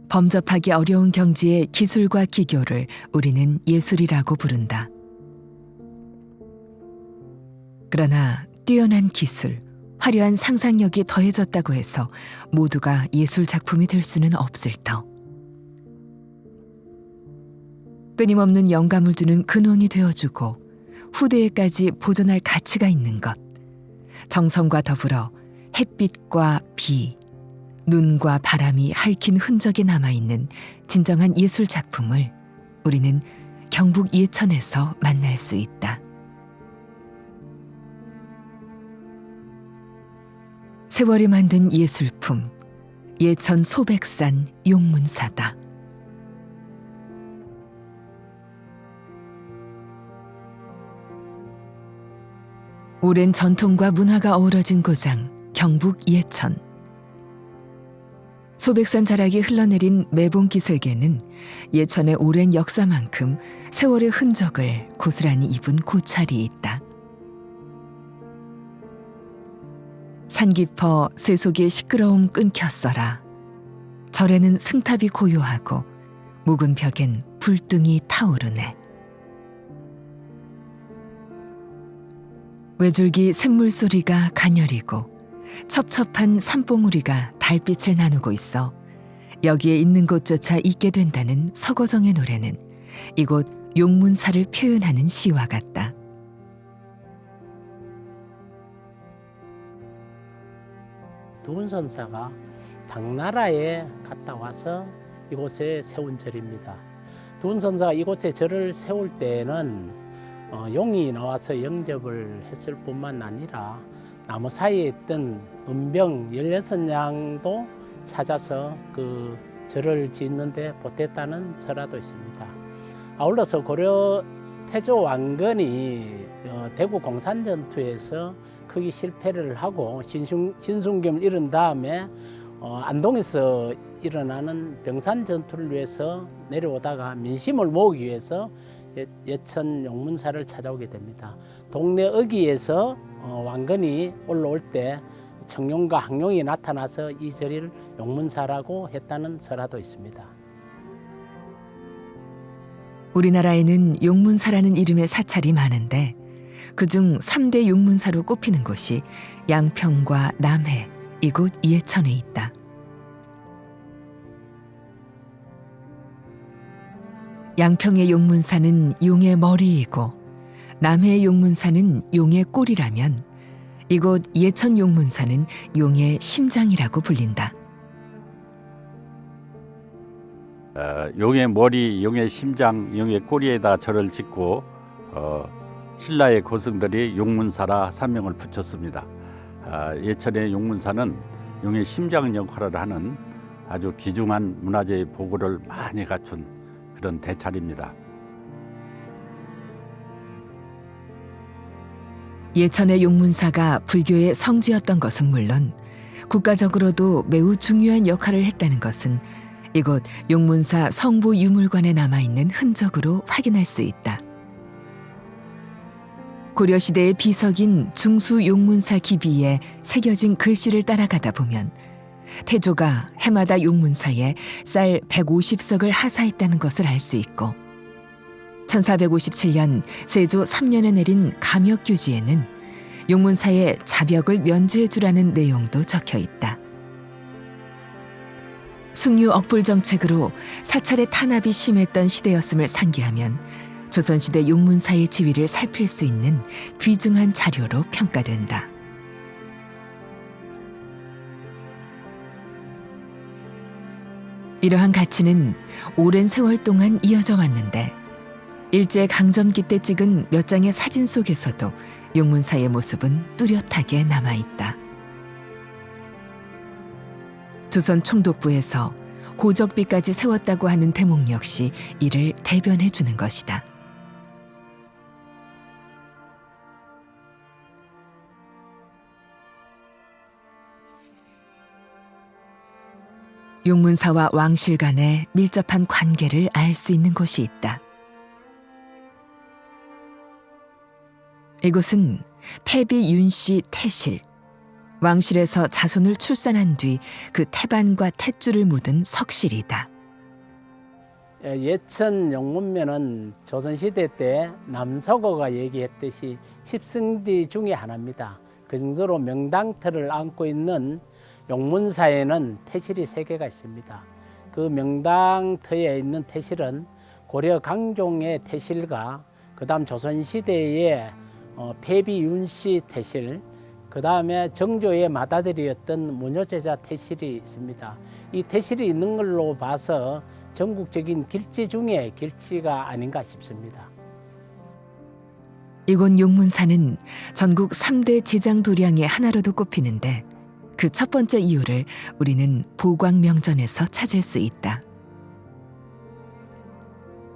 범접하기 어려운 경지의 기술과 기교를 우리는 예술이라고 부른다. 그러나 뛰어난 기술, 화려한 상상력이 더해졌다고 해서 모두가 예술 작품이 될 수는 없을 터. 끊임없는 영감을 주는 근원이 되어주고 후대에까지 보존할 가치가 있는 것, 정성과 더불어 햇빛과 비, 눈과 바람이 핥힌 흔적이 남아있는 진정한 예술 작품을 우리는 경북 예천에서 만날 수 있다. 세월이 만든 예술품, 예천 소백산 용문사다. 오랜 전통과 문화가 어우러진 고장, 경북 예천. 소백산 자락이 흘러내린 매봉기슭에는 예천의 오랜 역사만큼 세월의 흔적을 고스란히 입은 고찰이 있다. 산 깊어 새속의 시끄러움 끊겼어라. 절에는 승탑이 고요하고 묵은 벽엔 불등이 타오르네. 외줄기 샘물 소리가 가녀리고 첩첩한 산봉우리가 달빛을 나누고 있어 여기에 있는 곳조차 잊게 된다는 서거정의 노래는 이곳 용문사를 표현하는 시와 같다. 두운선사가 당나라에 갔다 와서 이곳에 세운 절입니다. 두운선사가 이곳에 절을 세울 때에는 용이 나와서 영접을 했을 뿐만 아니라 나무 사이에 있던 은병 16냥도 찾아서 그 절을 짓는데 보탰다는 설화도 있습니다. 아울러서 고려 태조 왕건이 대구 공산전투에서 크게 실패를 하고 신순겸을 잃은 다음에 안동에서 일어나는 병산전투를 위해서 내려오다가 민심을 모으기 위해서 예천 용문사를 찾아오게 됩니다. 동네 어귀에서 왕건이 올라올 때 청룡과 항룡이 나타나서 이 절을 용문사라고 했다는 설화도 있습니다. 우리나라에는 용문사라는 이름의 사찰이 많은데 그중 3대 용문사로 꼽히는 곳이 양평과 남해, 이곳 예천에 있다. 양평의 용문사는 용의 머리이고 남해의 용문사는 용의 꼬리라면 이곳 예천 용문사는 용의 심장이라고 불린다. 용의 머리, 용의 심장, 용의 꼬리에다 절을 짓고 신라의 고승들이 용문사라 사명을 붙였습니다. 예천의 용문사는 용의 심장 역할을 하는 아주 귀중한 문화재의 보고를 많이 갖춘 그런 대찰입니다. 예천의 용문사가 불교의 성지였던 것은 물론 국가적으로도 매우 중요한 역할을 했다는 것은 이곳 용문사 성부 유물관에 남아있는 흔적으로 확인할 수 있다. 고려시대의 비석인 중수 용문사 기비에 새겨진 글씨를 따라가다 보면 태조가 해마다 용문사에 쌀 150석을 하사했다는 것을 알 수 있고 1457년 세조 3년에 내린 감역규지에는 용문사에 자벽을 면제해 주라는 내용도 적혀 있다. 숭유 억불 정책으로 사찰의 탄압이 심했던 시대였음을 상기하면 조선시대 용문사의 지위를 살필 수 있는 귀중한 자료로 평가된다. 이러한 가치는 오랜 세월 동안 이어져 왔는데 일제강점기 때 찍은 몇 장의 사진 속에서도 용문사의 모습은 뚜렷하게 남아있다. 조선 총독부에서 고적비까지 세웠다고 하는 대목 역시 이를 대변해 주는 것이다. 용문사와 왕실 간의 밀접한 관계를 알 수 있는 곳이 있다. 이곳은 패비 윤씨 태실, 왕실에서 자손을 출산한 뒤 그 태반과 탯줄을 묻은 석실이다. 예천 용문면은 조선시대 때 남서고가 얘기했듯이 십승지 중에 하나입니다. 그 정도로 명당터를 안고 있는 용문사에는 태실이 3개가 있습니다. 그 명당터에 있는 태실은 고려 강종의 태실과 그 다음 조선시대의 폐비 윤씨 태실, 그 다음에 정조의 맏아들이었던 문효제자 태실이 있습니다. 이 태실이 있는 걸로 봐서 전국적인 길지 중에 길지가 아닌가 싶습니다. 이곳 용문사는 전국 3대 지장도량의 하나로도 꼽히는데 그 첫 번째 이유를 우리는 보광명전에서 찾을 수 있다.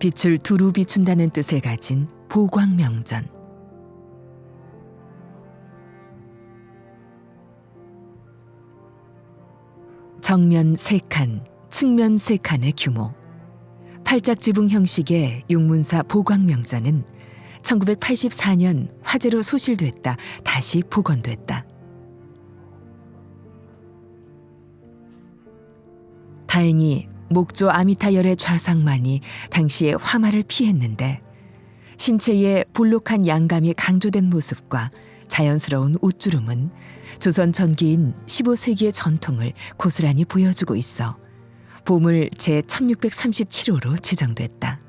빛을 두루 비춘다는 뜻을 가진 보광명전. 정면 3칸, 측면 3칸의 규모. 팔짝지붕 형식의 용문사 보광명전은 1984년 화재로 소실됐다 다시 복원됐다. 다행히 목조 아미타열의 좌상만이 당시에 화마를 피했는데 신체의 볼록한 양감이 강조된 모습과 자연스러운 옷주름은 조선 전기인 15세기의 전통을 고스란히 보여주고 있어 보물 제1637호로 지정됐다.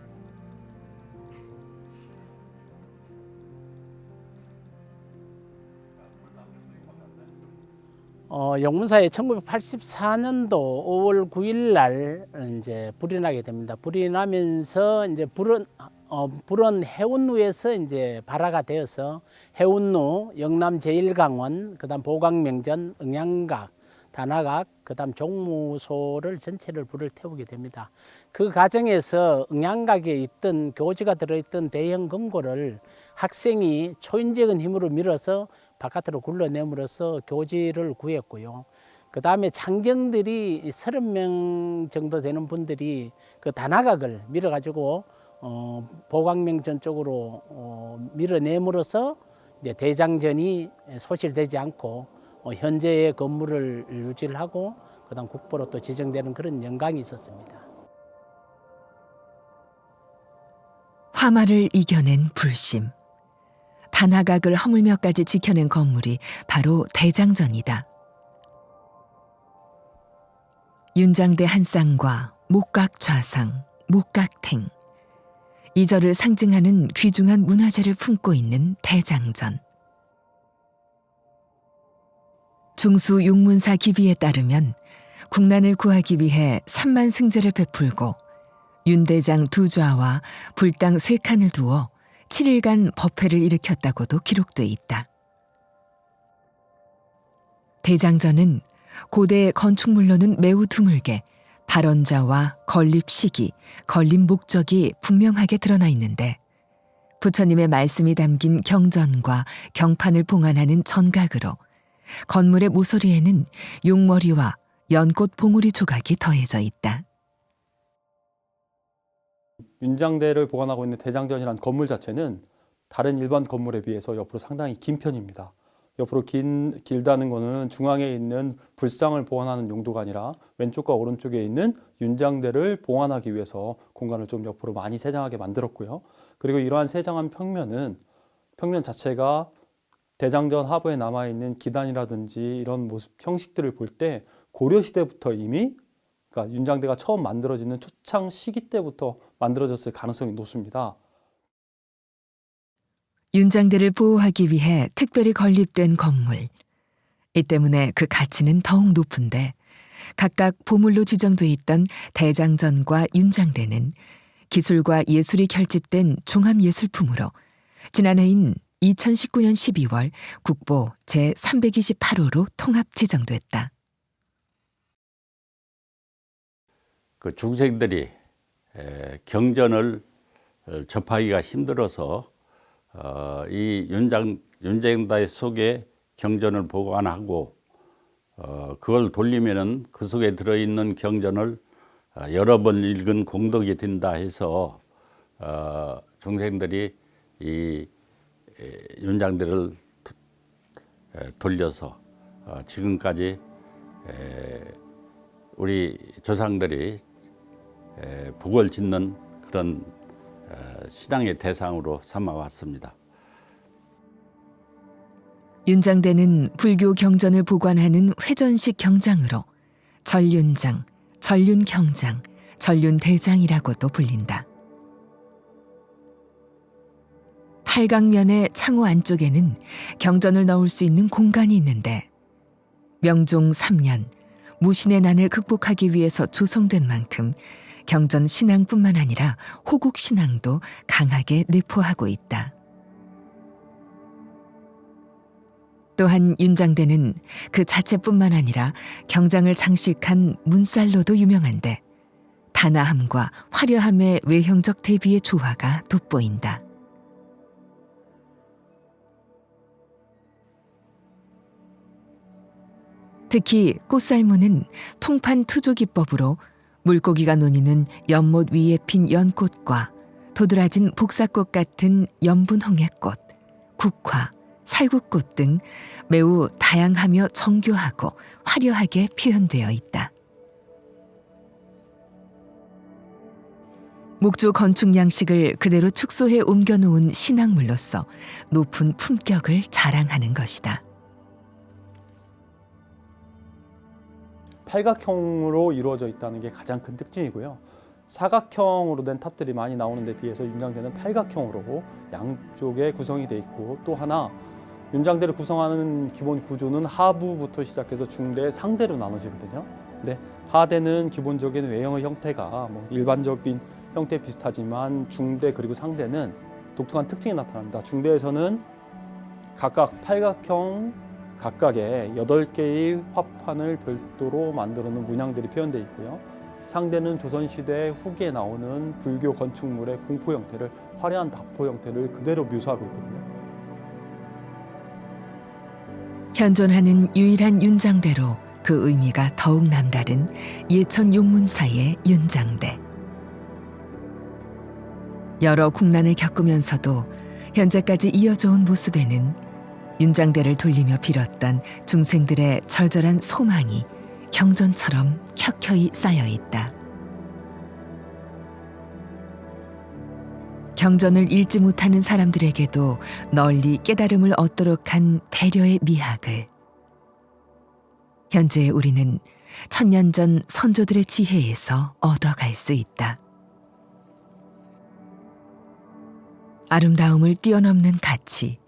용문사에 1984년도 5월 9일 날 이제 불이 나게 됩니다. 불이 나면서 이제 불은 해운루에서 이제 발화가 되어서 해운루, 영남 제1강원, 그다음 보광명전, 응양각, 단화각, 그다음 종무소를 전체를 불을 태우게 됩니다. 그 과정에서 응양각에 있던 교지가 들어있던 대형 금고를 학생이 초인적인 힘으로 밀어서 바깥으로 굴러내므로써 교지를 구했고요. 그 다음에 창경들이 30명 정도 되는 분들이 그 단화각을 밀어가지고 보광명전 쪽으로 밀어내므로써 이제 대장전이 소실되지 않고 현재의 건물을 유지를 하고 그다음 국보로 또 지정되는 그런 영광이 있었습니다. 화마를 이겨낸 불심. 단화각을 허물며까지 지켜낸 건물이 바로 대장전이다. 윤장대 한쌍과 목각 좌상, 목각탱. 이 절을 상징하는 귀중한 문화재를 품고 있는 대장전. 중수 용문사 기비에 따르면 국난을 구하기 위해 3만 승제를 베풀고 윤대장 2좌와 불당 3칸을 두어 7일간 법회를 일으켰다고도 기록돼 있다. 대장전은 고대 건축물로는 매우 드물게 발원자와 건립 시기, 건립 목적이 분명하게 드러나 있는데 부처님의 말씀이 담긴 경전과 경판을 봉안하는 전각으로 건물의 모서리에는 용머리와 연꽃 봉우리 조각이 더해져 있다. 윤장대를 보관하고 있는 대장전이라는 건물 자체는 다른 일반 건물에 비해서 옆으로 상당히 긴 편입니다. 옆으로 길다는 것은 중앙에 있는 불상을 보관하는 용도가 아니라 왼쪽과 오른쪽에 있는 윤장대를 보관하기 위해서 공간을 좀 옆으로 많이 세장하게 만들었고요. 그리고 이러한 세장한 평면 자체가 대장전 하부에 남아있는 기단이라든지 이런 모습 형식들을 볼 때 고려시대부터 이미 그러니까 윤장대가 처음 만들어지는 초창 시기 때부터 만들어졌을 가능성이 높습니다. 윤장대를 보호하기 위해 특별히 건립된 건물. 이 때문에 그 가치는 더욱 높은데 각각 보물로 지정돼 있던 대장전과 윤장대는 기술과 예술이 결집된 종합예술품으로 지난해인 2019년 12월 국보 제328호로 통합 지정됐다. 그 중생들이 경전을 접하기가 힘들어서 이 윤장대 속에 경전을 보관하고 그걸 돌리면은 그 속에 들어있는 경전을 여러 번 읽은 공덕이 된다 해서 중생들이 이 윤장대를 돌려서 지금까지 우리 조상들이 복을 짓는 그런 신앙의 대상으로 삼아왔습니다. 윤장대는 불교 경전을 보관하는 회전식 경장으로 전륜장, 전륜경장, 전륜대장이라고도 불린다. 팔강면의 창호 안쪽에는 경전을 넣을 수 있는 공간이 있는데 명종 3년 무신의 난을 극복하기 위해서 조성된 만큼 경전 신앙뿐만 아니라 호국 신앙도 강하게 내포하고 있다. 또한 윤장대는 그 자체뿐만 아니라 경장을 장식한 문살로도 유명한데 단아함과 화려함의 외형적 대비의 조화가 돋보인다. 특히 꽃살무는 통판 투조 기법으로 물고기가 논이는 연못 위에 핀 연꽃과 도드라진 복사꽃 같은 연분홍해꽃, 국화, 살구꽃 등 매우 다양하며 정교하고 화려하게 표현되어 있다. 목조 건축 양식을 그대로 축소해 옮겨놓은 신앙물로서 높은 품격을 자랑하는 것이다. 팔각형으로 이루어져 있다는 게 가장 큰 특징이고요. 사각형으로 된 탑들이 많이 나오는 데 비해서 윤장대는 팔각형으로 양쪽에 구성이 돼 있고, 또 하나 윤장대를 구성하는 기본 구조는 하부부터 시작해서 중대, 상대로 나눠지거든요. 근데 하대는 기본적인 외형의 형태가 일반적인 형태 비슷하지만 중대 그리고 상대는 독특한 특징이 나타납니다. 중대에서는 각각 팔각형 각각의 8개의 화판을 별도로 만들어 놓은 문양들이 표현되어 있고요. 상대는 조선시대 후기에 나오는 불교 건축물의 공포 형태를, 화려한 다포 형태를 그대로 묘사하고 있거든요. 현존하는 유일한 윤장대로 그 의미가 더욱 남다른 예천 용문사의 윤장대. 여러 국난을 겪으면서도 현재까지 이어져 온 모습에는 윤장대를 돌리며 빌었던 중생들의 절절한 소망이 경전처럼 켜켜이 쌓여 있다. 경전을 읽지 못하는 사람들에게도 널리 깨달음을 얻도록 한 배려의 미학을 현재 우리는 천년 전 선조들의 지혜에서 얻어갈 수 있다. 아름다움을 뛰어넘는 가치,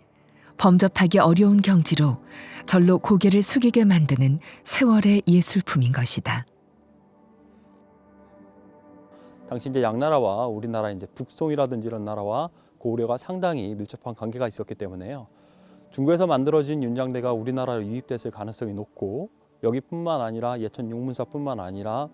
범접하기 어려운 경지로 절로 고개를 숙이게 만드는 세월의 예술품인 것이다. 당시 이제 양나라와 우리나라 이제 북송이라든지 이런 나라와 고구려가 상당히 밀접한 관계가 있었기 때문에요. 중국에서 만들어진 윤장대가 우리나라로 유입됐을 가능성이 높고, 여기뿐만 아니라 예천 용문사뿐만 아니라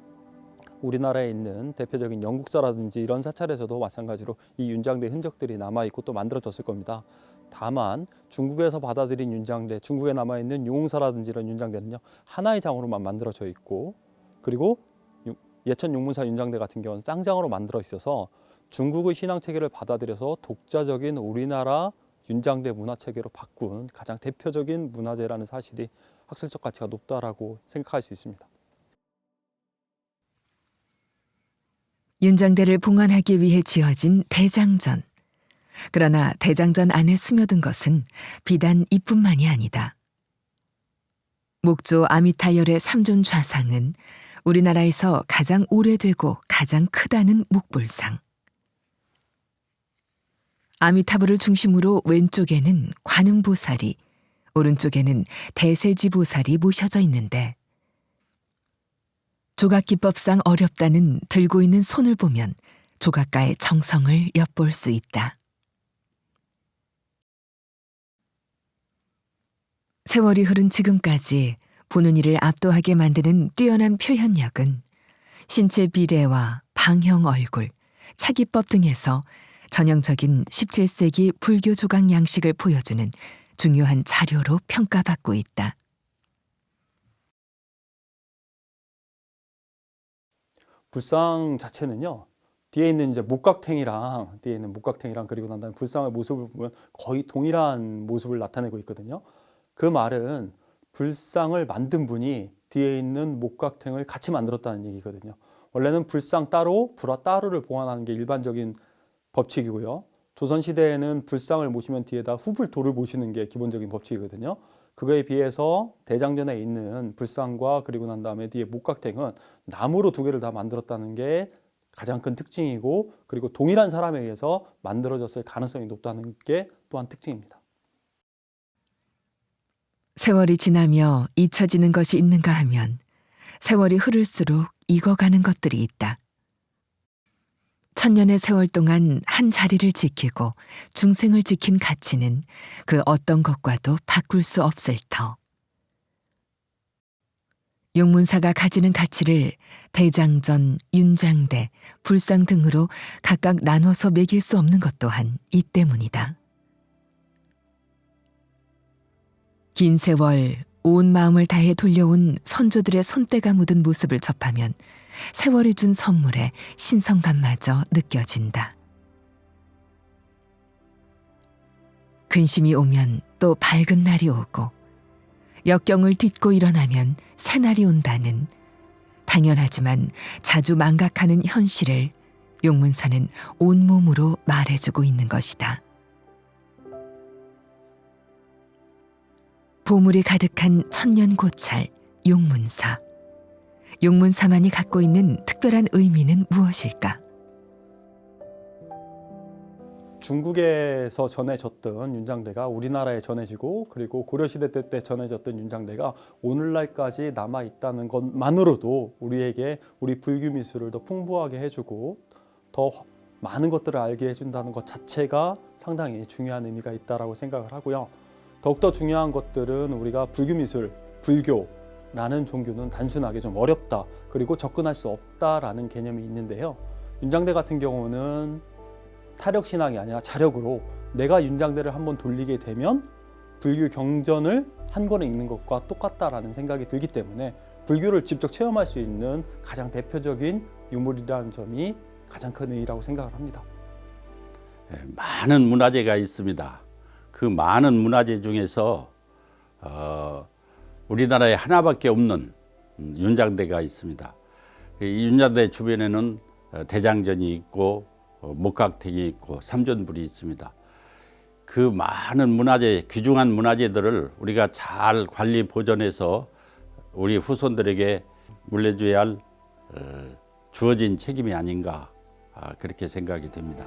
우리나라에 있는 대표적인 영국사라든지 이런 사찰에서도 마찬가지로 이 윤장대 흔적들이 남아있고 또 만들어졌을 겁니다. 다만 중국에서 받아들인 윤장대, 중국에 남아있는 용웅사라든지 이런 윤장대는요, 하나의 장으로만 만들어져 있고, 그리고 예천 용문사 윤장대 같은 경우는 쌍장으로 만들어 있어서 중국의 신앙체계를 받아들여서 독자적인 우리나라 윤장대 문화체계로 바꾼 가장 대표적인 문화재라는 사실이 학술적 가치가 높다라고 생각할 수 있습니다. 윤장대를 봉안하기 위해 지어진 대장전. 그러나 대장전 안에 스며든 것은 비단 이뿐만이 아니다. 목조 아미타열의 삼존 좌상은 우리나라에서 가장 오래되고 가장 크다는 목불상. 아미타불을 중심으로 왼쪽에는 관음보살이, 오른쪽에는 대세지보살이 모셔져 있는데 조각기법상 어렵다는 들고 있는 손을 보면 조각가의 정성을 엿볼 수 있다. 세월이 흐른 지금까지 보는 이를 압도하게 만드는 뛰어난 표현력은 신체 비례와 방형 얼굴, 차기법 등에서 전형적인 17세기 불교 조각 양식을 보여주는 중요한 자료로 평가받고 있다. 불상 자체는요, 뒤에 있는 이제 목각탱이랑 그리고 난 다음에 불상의 모습을 보면 거의 동일한 모습을 나타내고 있거든요. 그 말은 불상을 만든 분이 뒤에 있는 목각탱을 같이 만들었다는 얘기거든요. 원래는 불상 따로, 불화 따로를 보관하는 게 일반적인 법칙이고요. 조선시대에는 불상을 모시면 뒤에다 후불도를 모시는 게 기본적인 법칙이거든요. 그거에 비해서 대장전에 있는 불상과 그리고 난 다음에 뒤에 목각탱은 나무로 두 개를 다 만들었다는 게 가장 큰 특징이고, 그리고 동일한 사람에 의해서 만들어졌을 가능성이 높다는 게 또한 특징입니다. 세월이 지나며 잊혀지는 것이 있는가 하면 세월이 흐를수록 익어가는 것들이 있다. 천년의 세월 동안 한 자리를 지키고 중생을 지킨 가치는 그 어떤 것과도 바꿀 수 없을 터. 용문사가 가지는 가치를 대장전, 윤장대, 불상 등으로 각각 나눠서 매길 수 없는 것 또한 이 때문이다. 긴 세월 온 마음을 다해 돌려온 선조들의 손때가 묻은 모습을 접하면 세월이 준 선물에 신성감마저 느껴진다. 근심이 오면 또 밝은 날이 오고 역경을 딛고 일어나면 새날이 온다는 당연하지만 자주 망각하는 현실을 용문사는 온몸으로 말해주고 있는 것이다. 보물이 가득한 천년고찰 용문사. 용문사만이 갖고 있는 특별한 의미는 무엇일까? 중국에서 전해졌던 윤장대가 우리나라에 전해지고, 그리고 고려시대 때 전해졌던 윤장대가 오늘날까지 남아있다는 것만으로도 우리에게 우리 불교 미술을 더 풍부하게 해주고 더 많은 것들을 알게 해준다는 것 자체가 상당히 중요한 의미가 있다고 생각을 하고요. 더욱더 중요한 것들은 우리가 불교 미술, 불교라는 종교는 단순하게 좀 어렵다, 그리고 접근할 수 없다라는 개념이 있는데요. 윤장대 같은 경우는 타력신앙이 아니라 자력으로 내가 윤장대를 한번 돌리게 되면 불교 경전을 한 권에 읽는 것과 똑같다라는 생각이 들기 때문에 불교를 직접 체험할 수 있는 가장 대표적인 유물이라는 점이 가장 큰 의의라고 생각을 합니다. 많은 문화재가 있습니다. 그 많은 문화재 중에서 우리나라에 하나밖에 없는 윤장대가 있습니다. 이 윤장대 주변에는 대장전이 있고 목각탱이 있고 삼전불이 있습니다. 그 많은 문화재, 귀중한 문화재들을 우리가 잘 관리 보존해서 우리 후손들에게 물려줘야 할 주어진 책임이 아닌가, 그렇게 생각이 됩니다.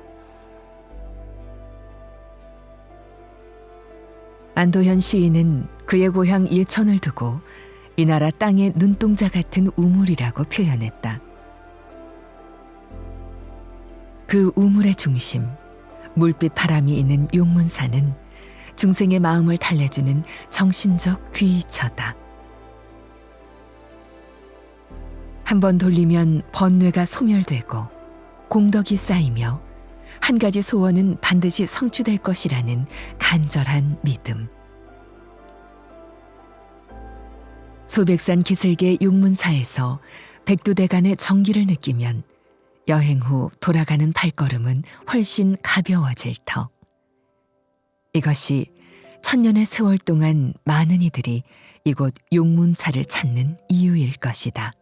안도현 시인은 그의 고향 예천을 두고 이 나라 땅의 눈동자 같은 우물이라고 표현했다. 그 우물의 중심, 물빛 바람이 있는 용문사는 중생의 마음을 달래주는 정신적 귀처다. 한번 돌리면 번뇌가 소멸되고 공덕이 쌓이며 한 가지 소원은 반드시 성취될 것이라는 간절한 믿음. 소백산 기슭의 용문사에서 백두대간의 정기를 느끼면 여행 후 돌아가는 발걸음은 훨씬 가벼워질 터. 이것이 천년의 세월 동안 많은 이들이 이곳 용문사를 찾는 이유일 것이다.